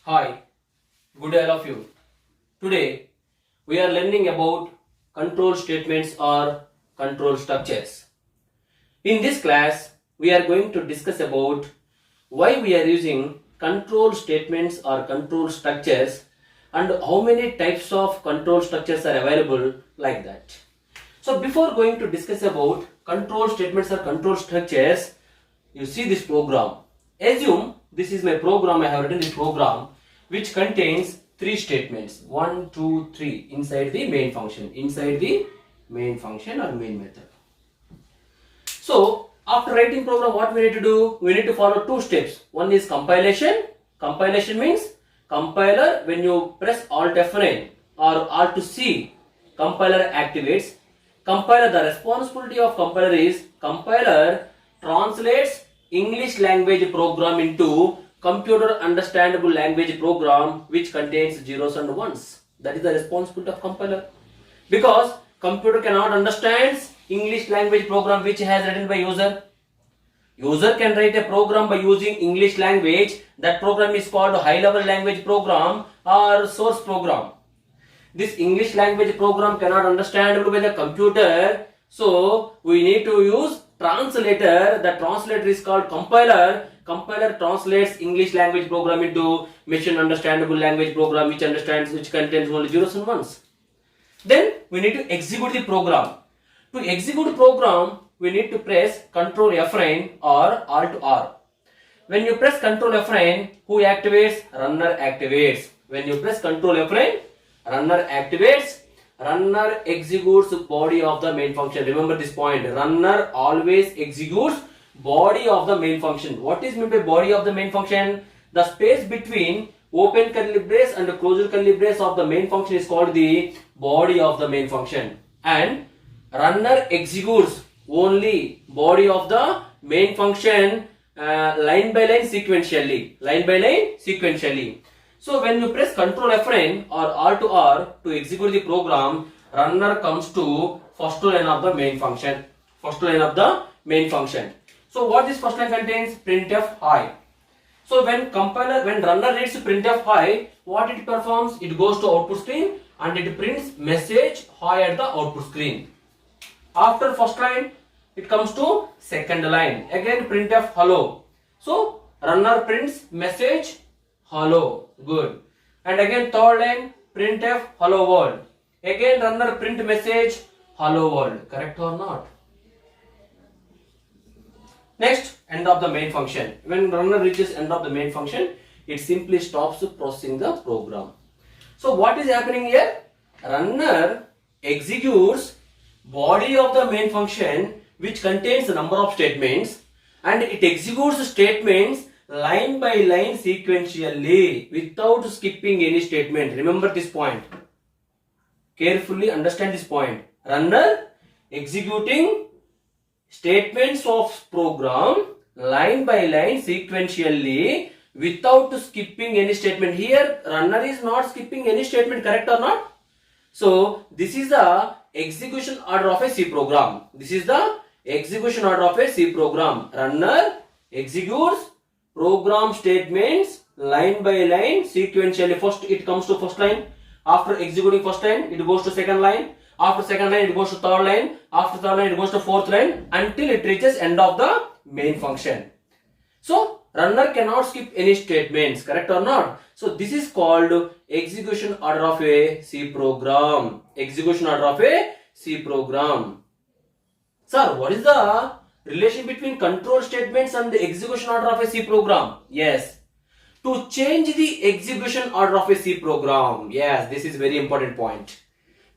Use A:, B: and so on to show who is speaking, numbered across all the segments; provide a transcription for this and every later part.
A: Hi, good day all of you. Today we are learning about control statements or control structures. In this class we are going to discuss about why we are using control statements or control structures and how many types of control structures are available like that. So before going to discuss about control statements or control structures, you see this program. Assume this is my program. I have written this program which contains three statements 1, 2, 3 inside the main function, or main method. So after writing program, what we need to do? We need to follow two steps. One is compilation. Compilation means compiler, when you press Alt F9 or Alt C, compiler activates. Compiler, the responsibility of compiler is compiler translates English language program into computer understandable language program which contains zeros and ones. That is the responsibility of compiler. Because computer cannot understand English language program which has written by user. User can write a program by using English language. That program is called high level language program or source program. This English language program cannot understandable by the computer. So we need to use translator. The translator is called compiler. Compiler translates English language program into machine understandable language program which contains only zeros and ones. Then we need to execute the program. To execute program, we need to press Ctrl F9 or Alt R. When you press Ctrl F9, who activates? Runner activates. When you press Ctrl F9, runner activates. Runner executes body of the main function. Remember this point. Runner always executes body of the main function. What is meant by body of the main function? The space between open curly brace and closed curly brace of the main function is called the body of the main function. And runner executes only body of the main function line by line sequentially. So when you press Ctrl F9 or Alt R to execute the program, runner comes to first line of the main function. So what this first line contains? Printf hi. So when runner reads printf hi, what it performs? It goes to output screen and it prints message hi at the output screen. After first line, it comes to second line. Again printf hello. So runner prints message hello. Good. And again third line, printf hello world. Again runner print message hello world. Correct or not? Next, end of the main function. When runner reaches end of the main function, it simply stops processing the program. So what is happening here? Runner executes body of the main function which contains a number of statements, and it executes statements line by line sequentially without skipping any statement. Remember this point. Carefully understand this point. Runner executing statements of program line by line sequentially without skipping any statement. Here runner is not skipping any statement. Correct or not? So this is the execution order of a C program. Runner executes program statements line by line sequentially. First it comes to first line. After executing first line, it goes to second line. After second line, it goes to third line. After third line, it goes to fourth line until it reaches end of the main function. So runner cannot skip any statements. Correct or not? So this is called execution order of a C program. Sir, what is the relation between control statements and the execution order of a C program? Yes. To change the execution order of a C program. Yes, this is very important point.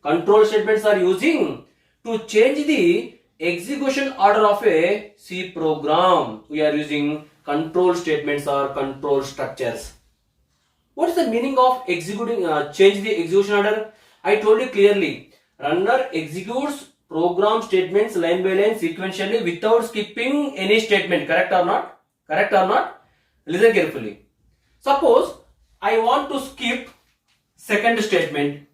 A: Control statements are using to change the execution order of a C program. We are using control statements or control structures. What is the meaning of change the execution order? I told you clearly. Runner executes program statements line by line sequentially without skipping any statement. Correct or not? Listen carefully. Suppose I want to skip second statement.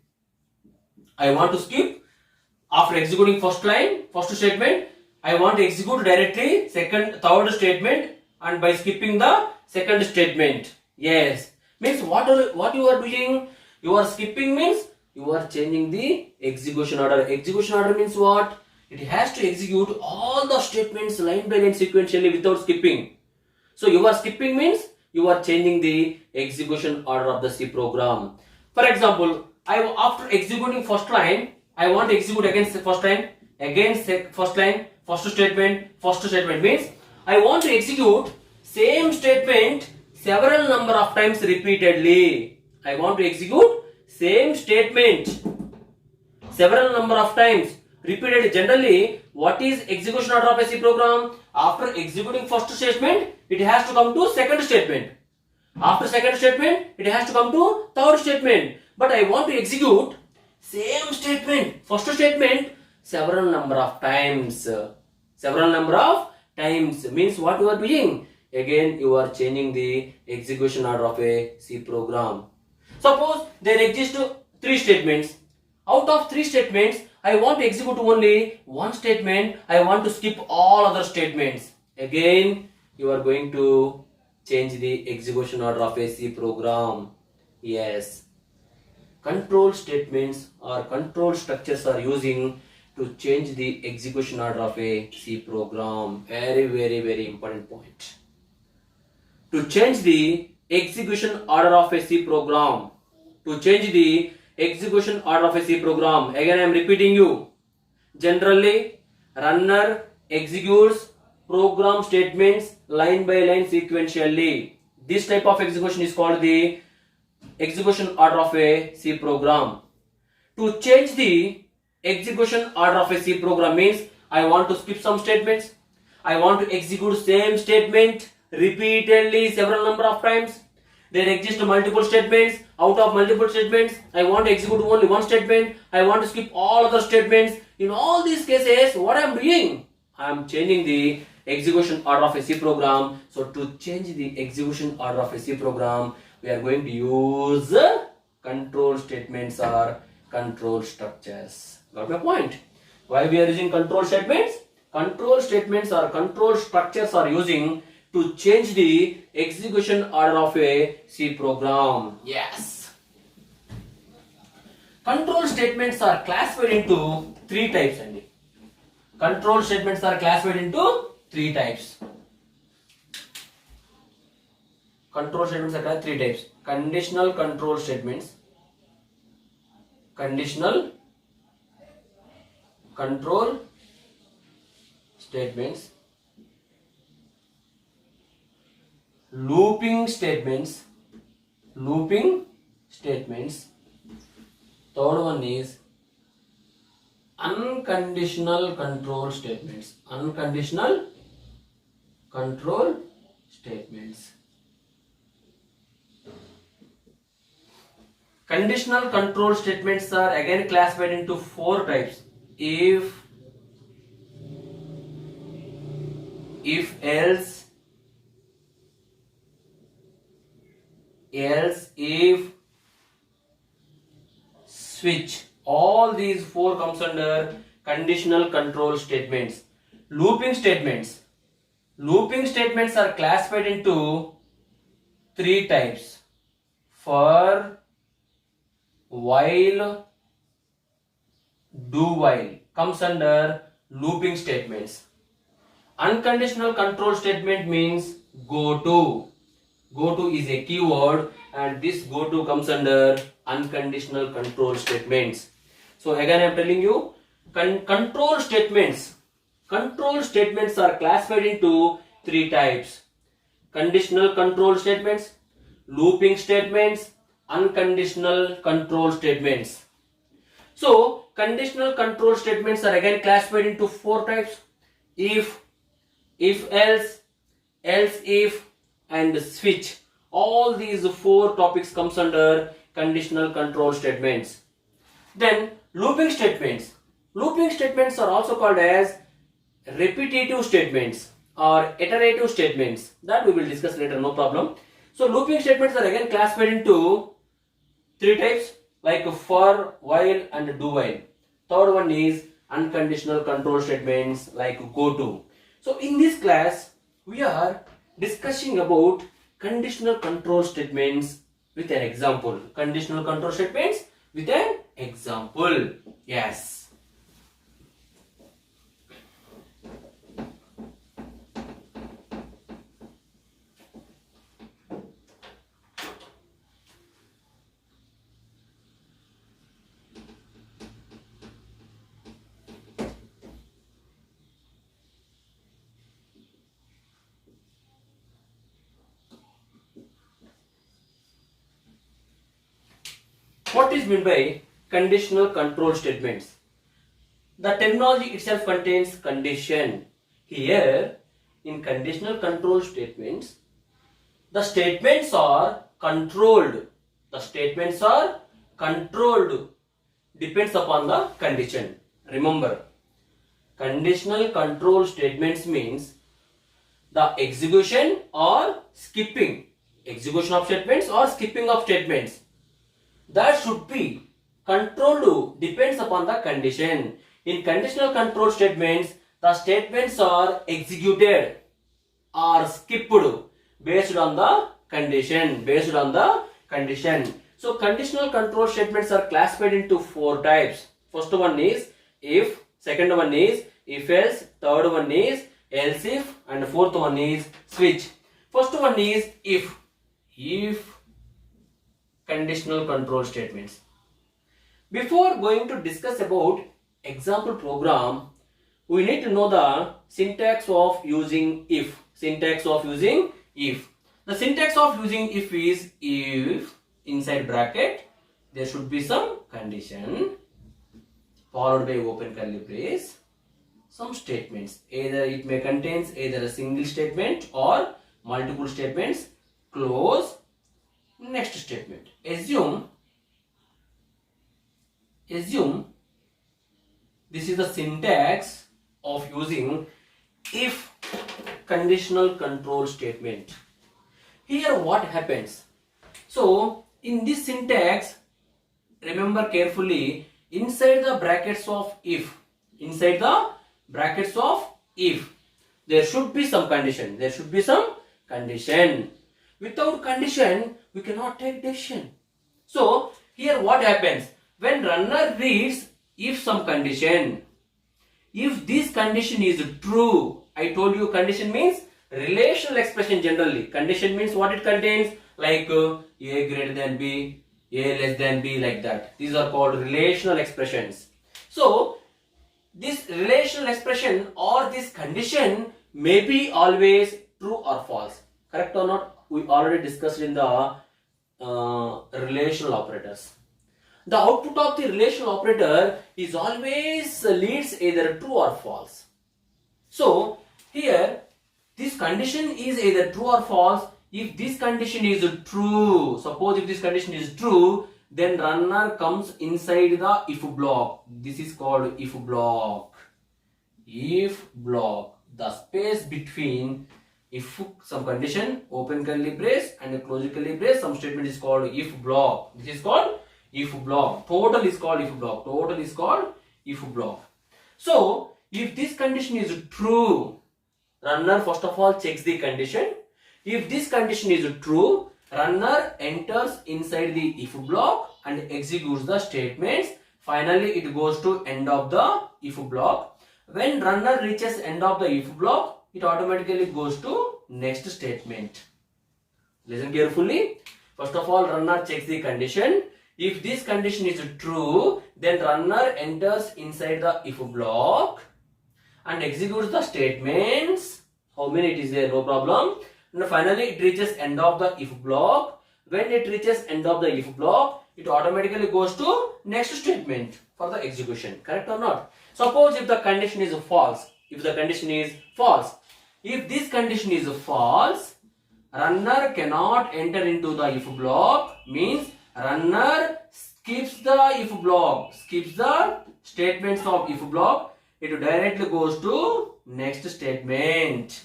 A: After executing first statement, I want to execute directly third statement, and by skipping the second statement. Yes. Means what you are doing? You are skipping means you are changing the execution order. Execution order means what? It has to execute all the statements line by line sequentially without skipping. So you are skipping means you are changing the execution order of the C program. For example, after executing first line, I want to execute again first line, again first line, first statement means I want to execute same statement several number of times repeatedly. I want to execute same statement several number of times repeatedly. Generally, what is execution order of a C program? After executing first statement, it has to come to second statement. After second statement, it has to come to third statement. But I want to execute same statement, first statement, several number of times. Several number of times means what you are doing? Again, you are changing the execution order of a C program. Suppose there exist 3 statements. Out of 3 statements, I want to execute only one statement. I want to skip all other statements. Again, you are going to change the execution order of a C program. Yes. Control statements or control structures are using to change the execution order of a C program. Very important point. To change the execution order of a C program. To change the execution order of a C program. Again, I am repeating you. Generally, runner executes program statements line by line sequentially. This type of execution is called the execution order of a C program. To change the execution order of a C program means I want to skip some statements. I want to execute same statement repeatedly several number of times. There exist multiple statements. Out of multiple statements, I want to execute only one statement. I want to skip all other statements. In all these cases, what I am doing? I am changing the execution order of a C program. So to change the execution order of a C program, we are going to use control statements or control structures. Got my point? Why we are using control statements? Control statements or control structures are using to change the execution order of a C program. Yes. Control statements are classified into 3 types. Control statements are classified into 3 types. Control statements are classified 3 types. Conditional control statements. Conditional control statements. Looping statements. Looping statements. Third one is unconditional control statements. Unconditional control statements. Conditional control statements are again classified into 4 types. If else, if, switch. All these 4 comes under conditional control statements. Looping statements. Looping statements are classified into 3 types. For, while, do while comes under looping statements. Unconditional control statement means go to. Go to is a keyword and this go to comes under unconditional control statements. So again I am telling you control statements. Control statements are classified into 3 types. Conditional control statements, looping statements, unconditional control statements. So conditional control statements are again classified into 4 types. If else, if and switch. All these 4 topics comes under conditional control statements. Then looping statements. Looping statements are also called as repetitive statements or iterative statements. That we will discuss later, no problem. So looping statements are again classified into 3 types like for, while and do while. Third one is unconditional control statements like go to. So in this class we are discussing about conditional control statements with an example. Conditional control statements with an example. Yes. What is meant by conditional control statements? The terminology itself contains condition. Here, in conditional control statements, the statements are controlled. The statements are controlled. Depends upon the condition. Remember, conditional control statements means the execution or skipping. Execution of statements or skipping of statements. That should be controlled depends upon the condition. In conditional control statements, the statements are executed or skipped based on the condition. Based on the condition. So conditional control statements are classified into 4 types. First one is if, second one is if else, third one is else if, and fourth one is switch. First one is if. If conditional control statements. Before going to discuss about example program, we need to know the syntax of using if. Syntax of using if. The syntax of using if is if inside bracket there should be some condition followed by open curly brace, some statements. Either it may contains either a single statement or multiple statements. Close. Next statement. Assume this is the syntax of using if conditional control statement. Here what happens? So in this syntax, remember carefully, inside the brackets of if, there should be some condition. Without condition, we cannot take decision. So here what happens? When runner reads if some condition, if this condition is true, I told you condition means relational expression generally. Condition means what it contains, like A greater than B, A less than B, like that. These are called relational expressions. So this relational expression or this condition may be always true or false. Correct or not? We already discussed in the relational operators. The output of the relational operator is always leads either true or false. So here this condition is either true or false. If this condition is true, suppose if this condition is true, then runner comes inside the if block. This is called if block. If block, the space between if some condition, open curly brace and close curly brace, some statement is called if block. This is called if block. Total is called if block. Total is called if block. So if this condition is true, runner first of all checks the condition. If this condition is true, runner enters inside the if block and executes the statements. Finally it goes to end of the if block. When runner reaches end of the if block, it automatically goes to next statement. Listen carefully. First of all, runner checks the condition. If this condition is true, then runner enters inside the if block and executes the statements. How many it is there? No problem. And finally it reaches end of the if block. When it reaches end of the if block, it automatically goes to next statement for the execution. Correct or not? Suppose if the condition is false. If the condition is false. If this condition is false, runner cannot enter into the if block, means runner skips the if block, skips the statements of if block, it directly goes to next statement.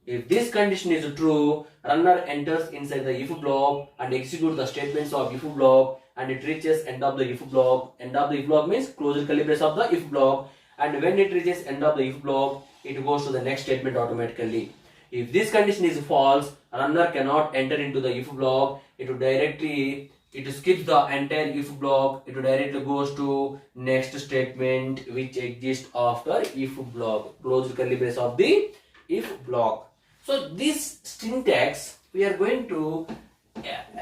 A: If this condition is true, runner enters inside the if block and executes the statements of if block and it reaches end of the if block. End of the if block means closure curly brace of the if block, and when it reaches end of the if block, it goes to the next statement automatically. If this condition is false, runner cannot enter into the if block. It skips the entire if block. It directly goes to next statement which exists after if block. Closed curly brace of the if block. So this syntax we are going to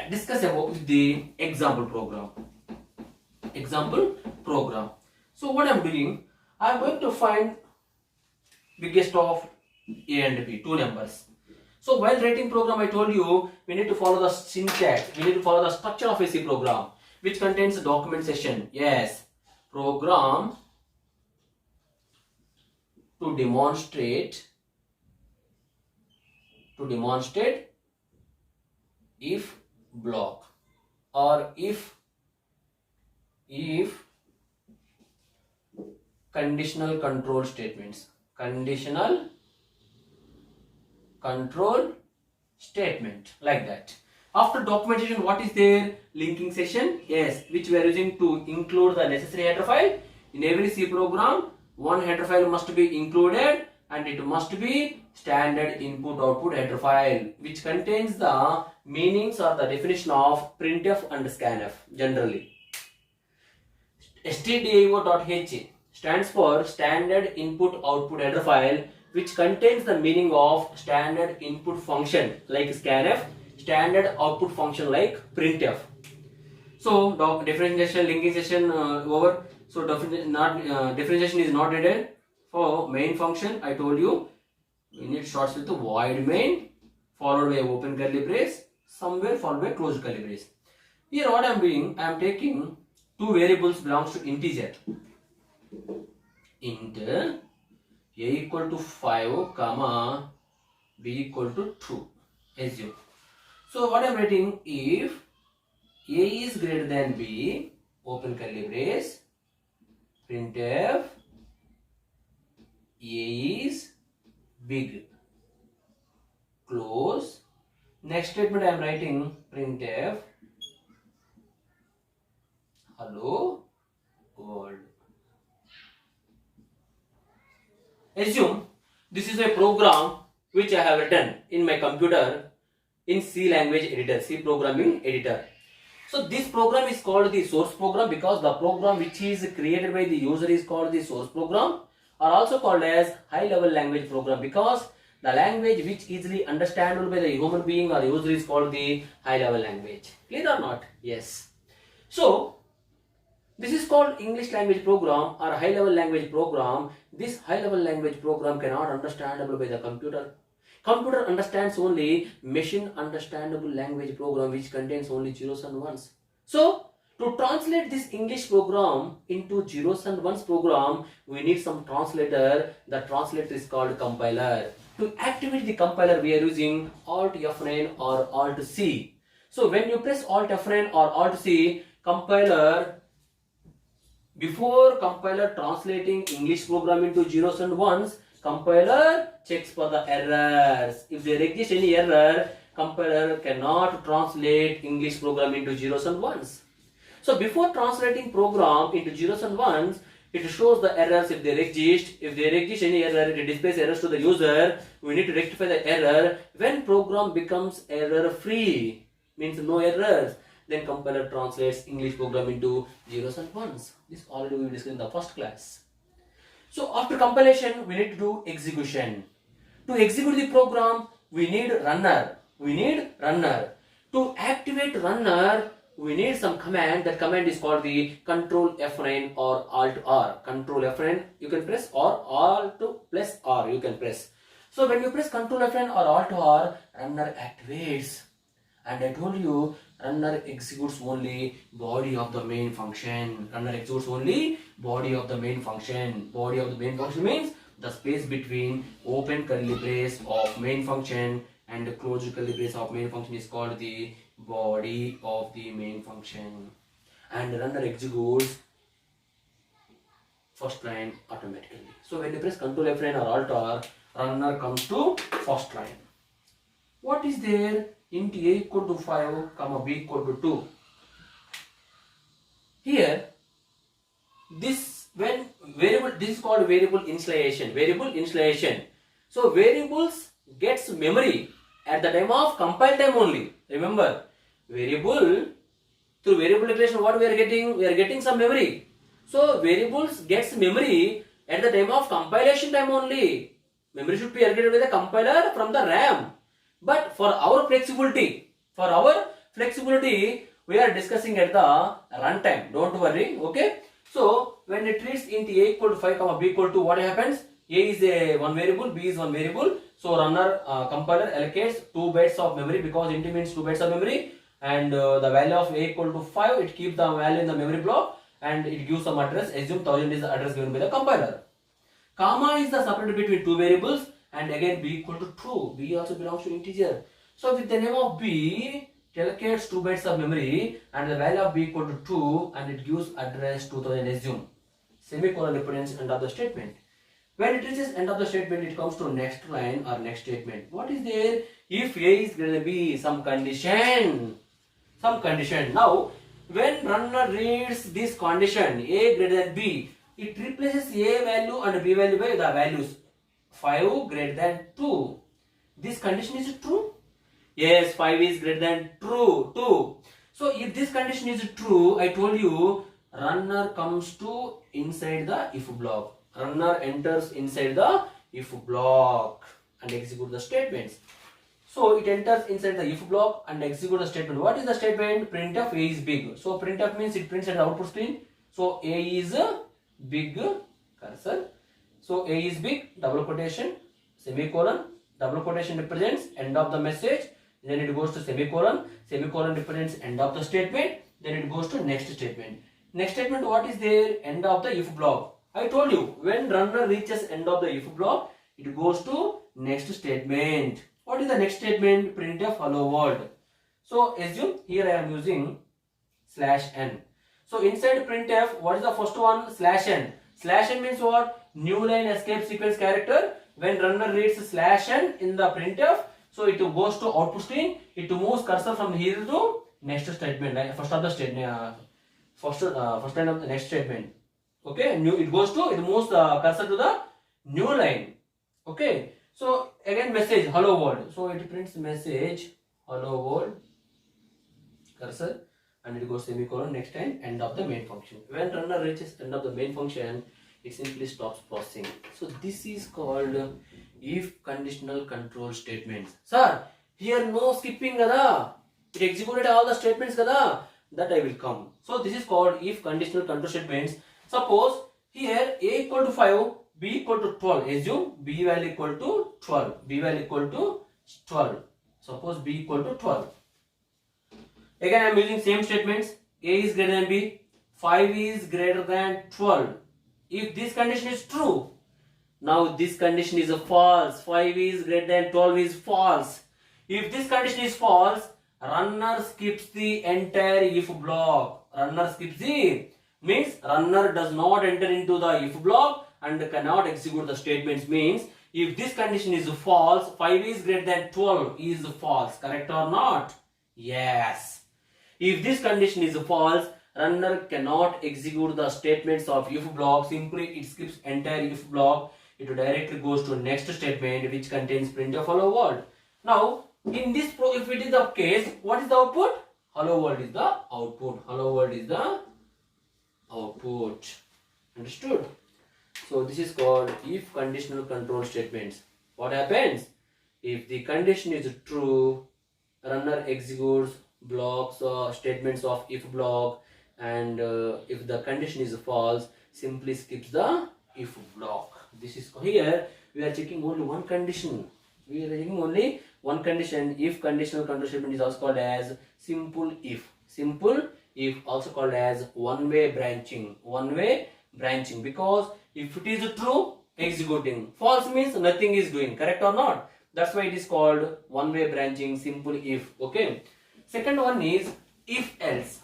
A: discuss about the example program. So what I'm doing, I'm going to find biggest of A and B, two numbers. So while writing program, I told you we need to follow the syntax, we need to follow the structure of a C program, which contains documentation. Yes, program to demonstrate if block or if conditional control statements. Conditional control statement, like that. After documentation, what is there? Linking session. Yes, which we are using to include the necessary header file. In every C program, one header file must be included, and it must be standard input output header file, which contains the meanings or the definition of printf and scanf generally. stdio.h stands for standard input output header file, which contains the meaning of standard input function like scanf, standard output function like printf. So differentiation, linking session over. So differentiation is not needed. For main function, I told you we need starts with the void main followed by open curly brace, somewhere followed by closed curly brace. Here what I am doing, I am taking two variables belongs to integer. Int a equal to 5 comma b equal to 2. Assume. So what I am writing, if a is greater than b, open curly brace, printf a is big, close. Next statement I am writing printf hello world. Assume this is a program which I have written in my computer in C language editor, C programming editor. So this program is called the source program because the program which is created by the user is called the source program, or also called as high level language program because the language which easily understandable by the human being or user is called the high level language. Clear or not? Yes. So this is called English language program or high level language program. This high level language program cannot understandable by the computer. Computer understands only machine understandable language program which contains only zeros and ones. So to translate this English program into zeros and ones program, we need some translator. The translator is called compiler. To activate the compiler, we are using Alt F9 or Alt C. So when you press Alt F9 or Alt C, compiler, before compiler translating English program into zeros and ones, compiler checks for the errors. If there exists any error, compiler cannot translate English program into zeros and ones. So before translating program into zeros and ones, it shows the errors if there exist. If there exists any error, it displays errors to the user. We need to rectify the error. When program becomes error free, means no errors, then compiler translates English program into zeros and ones. This already we discussed in the first class. So after compilation, we need to do execution. To execute the program, we need runner. To activate runner, we need some command. That command is called the Control F9 or Alt R. Control F9 you can press, or Alt plus R you can press. So when you press Control F9 or Alt R, runner activates. And I told you, runner executes only body of the main function. Runner executes only body of the main function. Body of the main function means the space between open curly brace of main function and the closed curly brace of main function is called the body of the main function. And runner executes first line automatically. So when you press Control F9 or Alt R, runner comes to first line. What is there? Int a equal to 5 comma b equal to 2. Here this is called variable initialization. So variables gets memory at the time of compile time only. Remember, variable, through variable declaration, what we are getting? We are getting some memory. So variables gets memory at the time of compilation time only. Memory should be allocated by the compiler from the RAM. But for our flexibility, we are discussing at the runtime. Don't worry, okay? So when it reads int a equal to 5, b equal to, what happens? A is a one variable, b is one variable. So runner compiler allocates 2 bytes of memory, because int means 2 bytes of memory, and the value of a equal to 5. It keeps the value in the memory block and it gives some address. Assume 1000 is the address given by the compiler. Comma is the separator between two variables, and again b equal to true. B also belongs to integer. So with the name of b, it allocates 2 bytes of memory and the value of b equal to 2, and it gives address 2000. Assume semicolon represents end of the statement. When it reaches end of the statement, it comes to next line or next statement. What is there? If a is greater than b, some condition. Now when runner reads this condition, a greater than b, it replaces a value and b value by the values 5 greater than 2. This condition is true. Yes, 5 is greater than true 2. So if this condition is true, I told you, runner comes to inside the if block. Runner enters inside the if block and execute the statements. So it enters inside the if block and execute the statement. What is the statement? Printf a is big. So printf means it prints at the output screen. So a is big, cursor. So a is big, double quotation, semicolon. Double quotation represents end of the message. Then it goes to semicolon. Semicolon represents end of the statement. Then it goes to next statement. Next statement, what is there? End of the if block. I told you, when runner reaches end of the if block, it goes to next statement. What is the next statement? Printf hello world. So assume here I am using /n. So inside printf, what is the first one? /n. /n means what? New line escape sequence character. When runner reads /n in the printf, so it goes to output screen. It moves cursor from here to next statement. First of the statement. First line of the next statement. Okay, it moves the cursor to the new line. Okay, so again message hello world. So it prints message hello world, cursor, and it goes semicolon, next time end of the main function. When runner reaches end of the main function, it simply stops processing. So this is called if conditional control statements. Sir, here no skipping kada. It executed all the statements kada. That I will come. So this is called if conditional control statements. Suppose here a equal to 5, b equal to 12. Assume b value equal to 12. B value equal to 12. Suppose b equal to 12. Again I am using same statements. A is greater than b. 5 is greater than 12. If this condition is true, now this condition is a false. 5 is greater than 12 is false. If this condition is false, runner skips the entire if block. Runner skips the means runner does not enter into the if block and cannot execute the statements. Means if this condition is false, 5 is greater than 12 is false. Correct or not? Yes. If this condition is false, runner cannot execute the statements of if block. Simply it skips entire if block. It directly goes to next statement which contains printf hello world. Now in this if it is the case, what is the output? Hello world is the output. Hello world is the output. Understood? So this is called if conditional control statements. What happens? If the condition is true, runner executes blocks or statements of if block, and if the condition is false, simply skips the if block. This is here we are checking only one condition. We are checking only one condition. If conditional control statement is also called as simple if. Simple if also called as one-way branching. One-way branching, because if it is true, executing. False means nothing is doing. Correct or not? That's why it is called one-way branching, simple if. Okay. Second one is if else.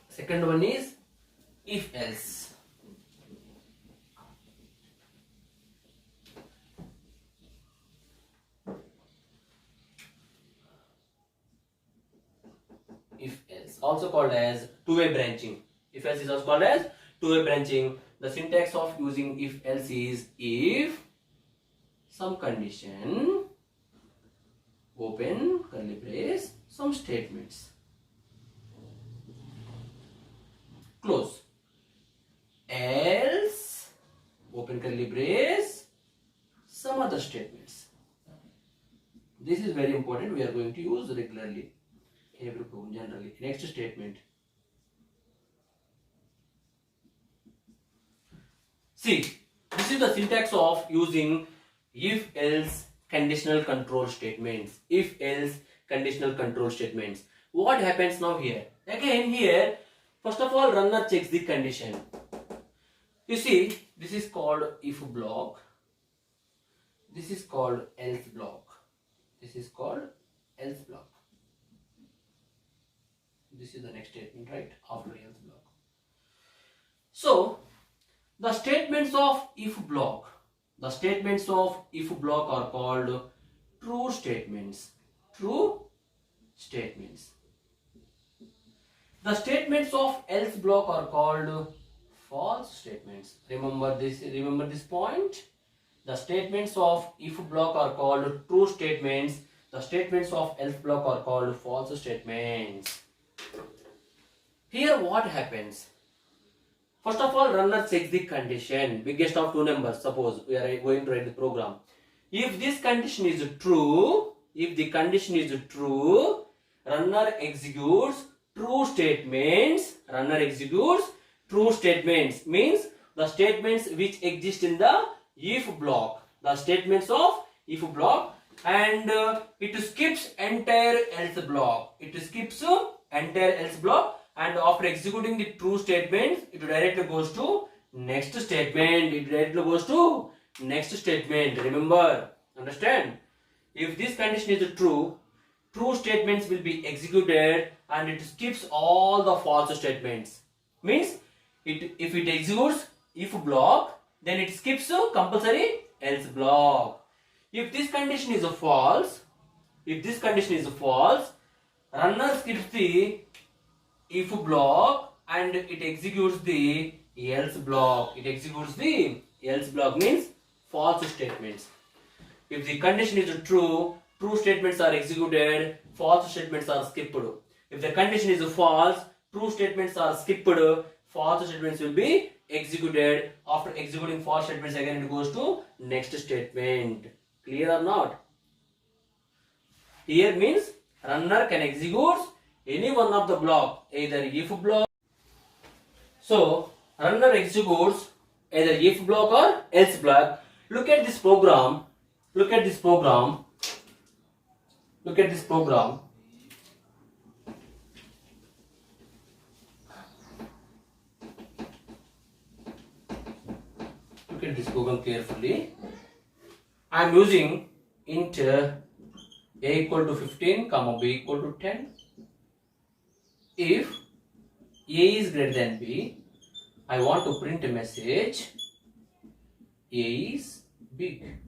A: Second one is if else. If else, also called as two-way branching. If else is also called as two-way branching. The syntax of using if else is if some condition open curly brace, some statements, close, else, open curly brace, some other statements. This is very important. We are going to use regularly in every program generally. Next statement. See, this is the syntax of using if-else conditional control statements. If-else conditional control statements. What happens now here? Again here, first of all, runner checks the condition. You see, this is called if block. This is called else block. This is called else block. This is the next statement, right? After else block. So, the statements of if block. The statements of if block are called true statements. True statements. The statements of else block are called false statements. Remember this point. The statements of if block are called true statements. The statements of else block are called false statements. Here what happens? First of all, runner checks the condition, biggest of two numbers. Suppose we are going to write the program. If this condition is true, runner executes true statements. Runner executes true statements means the statements which exist in the if block. The statements of if block, and it skips entire else block. It skips entire else block. And after executing the true statements, it directly goes to next statement. Remember, understand? If this condition is true, true statements will be executed and it skips all the false statements. Means, if it executes if block, then it skips compulsory else block. If this condition is false, runner skips the if block and it executes the else block. Means false statements. If the condition is true, true statements are executed, false statements are skipped. If the condition is false, true statements are skipped, false statements will be executed. After executing false statements, again it goes to next statement. Clear or not? Here means runner can execute any one of the block, either if block. So runner executes either if block or else block. Look at this program. Carefully. I am using int a equal to 15, comma b equal to 10. If a is greater than b, I want to print a message a is big.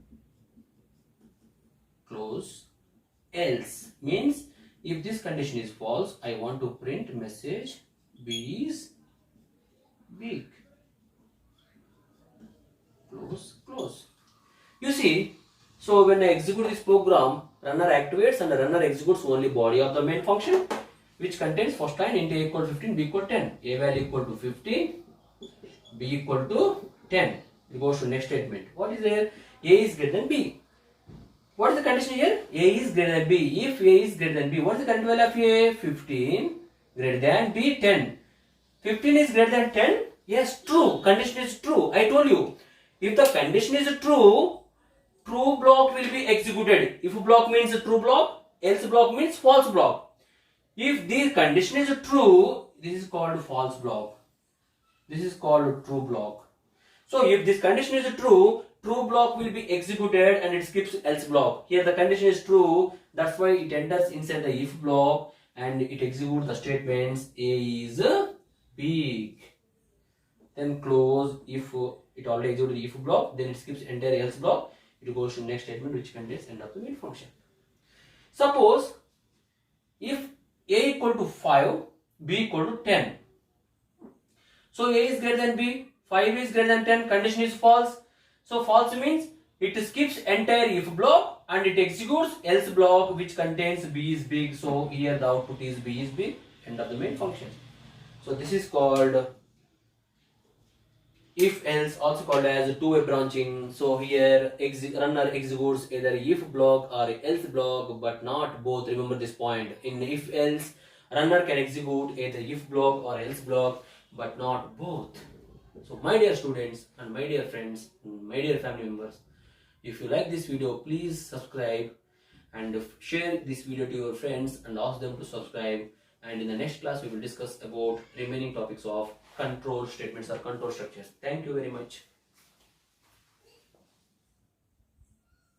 A: Close. Else means if this condition is false, I want to print message b is big. Close. You see, so when I execute this program, runner activates and the runner executes only body of the main function, which contains first line int a equal to 15, b equal to 10. A value equal to 15, b equal to 10. It goes to next statement. What is there? A is greater than b. What is the condition here? A is greater than b. If a is greater than b, what is the current value of a? 15, greater than b, 10. 15 is greater than 10? Yes, true. Condition is true. I told you. If the condition is true, true block will be executed. If block means true block, else block means false block. If the condition is true, this is called false block. This is called true block. So if this condition is true, true block will be executed and it skips else block. Here the condition is true, that's why it enters inside the if block and it executes the statements a is big. Then close. If it already executed the if block, then it skips entire else block. It goes to next statement which contains end of the main function. Suppose if a equal to 5, b equal to 10. So a is greater than b, 5 is greater than 10, condition is false. So false means it skips entire if block and it executes else block which contains B is big. So here the output is B is big. End of the main function. So this is called if else, also called as two-way branching. So here runner executes either if block or else block, but not both. Remember this point. In if else, runner can execute either if block or else block, but not both. So my dear students and my dear friends, my dear family members, if you like this video, please subscribe and share this video to your friends and ask them to subscribe. And in the next class, we will discuss about remaining topics of control statements or control structures. Thank you very much.